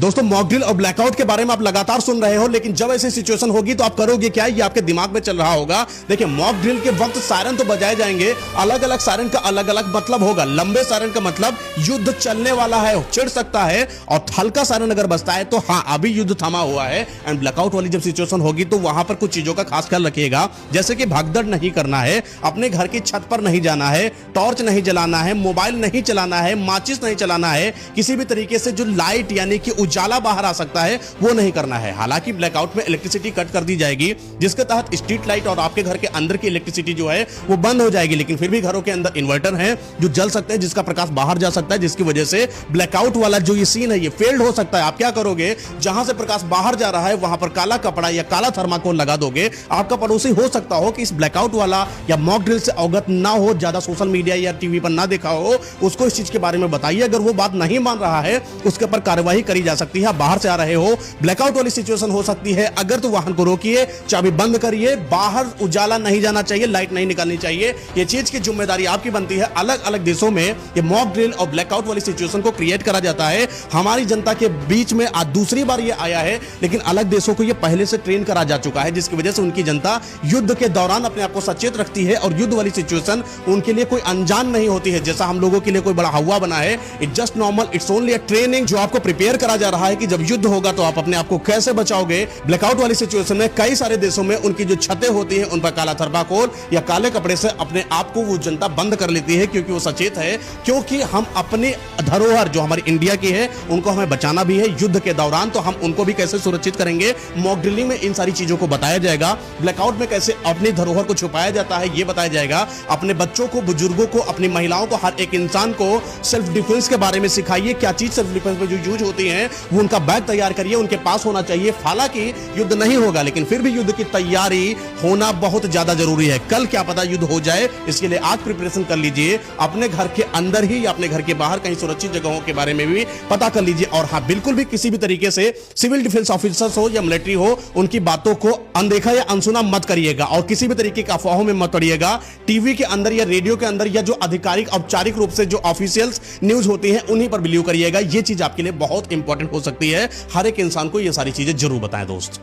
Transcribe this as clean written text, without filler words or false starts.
दोस्तों mock drill और blackout के बारे में आप लगातार सुन रहे हो, लेकिन जब ऐसी सिचुएशन होगी तो आप करोगे क्या, ये आपके दिमाग में चल रहा होगा। देखिए मॉक ड्रिल के वक्त सायरन तो बजाए जाएंगे, अलग अलग सायरन का अलग अलग मतलब होगा। लंबे सायरन का मतलब युद्ध चलने वाला है, चिढ़ सकता है, और हल्का सायरन अगर बजता है तो हाँ अभी युद्ध थमा हुआ है। एंड ब्लैकआउट वाली जब सिचुएशन होगी तो वहां पर कुछ चीजों का खास ख्याल रखिएगा, जैसे कि भागदड़ नहीं करना है, अपने घर की छत पर नहीं जाना है, टॉर्च नहीं जलाना है, मोबाइल नहीं चलाना है, माचिस नहीं चलाना है, किसी भी तरीके से जो लाइट यानी कि उजाला बाहर आ सकता है वो नहीं करना है। हालांकि ब्लैकआउट में इलेक्ट्रिसिटी कट कर दी जाएगी, जिसके तहत स्ट्रीट लाइट और आपके घर के अंदर की इलेक्ट्रिसिटी जो है वो बंद हो जाएगी, लेकिन फिर भी घरों के अंदर इन्वर्टर है जो जल सकते हैं, जिसका प्रकाश बाहर जा सकता है, जिसकी वजह से ब्लैकआउट वाला जो ये सीन है ये फेल्ड हो सकता है। आप क्या करोगे, जहां से प्रकाश बाहर जा रहा है वहां पर काला कपड़ा या काला थर्माकोल लगा दोगे। आपका पड़ोसी हो सकता हो कि इस ब्लैकआउट वाला या मॉक ड्रिल से अवगत ना हो, ज्यादा सोशल मीडिया या टीवी पर ना देखा हो, उसको इस चीज के बारे में बताइए। अगर वो बात नहीं मान रहा है उसके पर कार्रवाई करी जा सकती है। बाहर से आ रहे हो, ब्लैकआउट वाली सिचुएशन हो सकती है, अगर तो वाहन को रोकिए, चाबी बंद करिए, बाहर उजाला नहीं जाना चाहिए, लाइट नहीं निकालनी चाहिए। ये चीज की जिम्मेदारी आपकी बनती है। अलग अलग देशों में ये मॉक ड्रिल और ब्लैकआउट वाली सिचुएशन को क्रिएट करा जाता है। हमारी जनता के बीच में आज दूसरी बार ये आया है, लेकिन अलग देशों को ये पहले से ट्रेन करा जा चुका है, जिसकी वजह से उनकी जनता युद्ध के दौरान अपने आप को सचेत रखती है और युद्ध वाली सिचुएशन उनके लिए कोई अनजान नहीं होती है। जैसा हम लोगों के लिए कोई बड़ा हवा बना है, it's just normal, it's only a training जो आपको प्रिपेयर करा जा रहा है कि जब युद्ध होगा तो आप अपने आप को कैसे बचाओगे। ब्लैकआउट वाली सिचुएशन में कई सारे देशों में उनकी जो छतें होती हैं उन पर काला थर्माकोल या काले कपड़े से अपने आप को वो जनता बंद कर लेती है, क्योंकि वो सचेत है, क्योंकि हम अपनी धरोहर जो हमारी इंडिया की है उनको हमें बचाना भी है युद्ध के दौरान। तो हम उनको भी कैसे सुरक्षित करेंगे, मॉक ड्रिलिंग में इन सारी चीजों को बताया जाएगा। ब्लैकआउट में कैसे अपनी धरोहर को छुपाया जाता है ये बताया जाएगा। अपने बच्चों को, बुजुर्गों को, अपनी महिलाओं को, हर एक इंसान को सेल्फ डिफेंस के बारे में सिखाइए। क्या चीज सेल्फ डिफेंस में जो यूज होती है वो उनका बैग तैयार करिए, उनके पास होना चाहिए। हालांकि युद्ध नहीं होगा, लेकिन फिर भी युद्ध की तैयारी होना बहुत ज्यादा जरूरी है। कल क्या पता युद्ध हो जाए, इसके लिए आज प्रिपरेशन कर लीजिए। अपने घर के अंदर ही या अपने घर के बाहर कहीं सुरक्षित जगहों के बारे में भी पता कर लीजिए। और हाँ, बिल्कुल भी किसी भी तरीके से सिविल डिफेंस ऑफिसर्स हो या मिलिट्री हो, उनकी बातों को अनदेखा या अनसुना मत करिएगा और किसी भी तरीके की अफवाहों में मत पड़िएगा। टीवी के अंदर या रेडियो के अंदर या जो आधिकारिक औपचारिक रूप से जो ऑफिशियल्स न्यूज होती है उन्हीं पर बिलीव करिएगा। ये चीज आपके लिए बहुत इंपॉर्टेंट हो सकती है। हर एक इंसान को ये सारी चीजें जरूर बताएं दोस्त।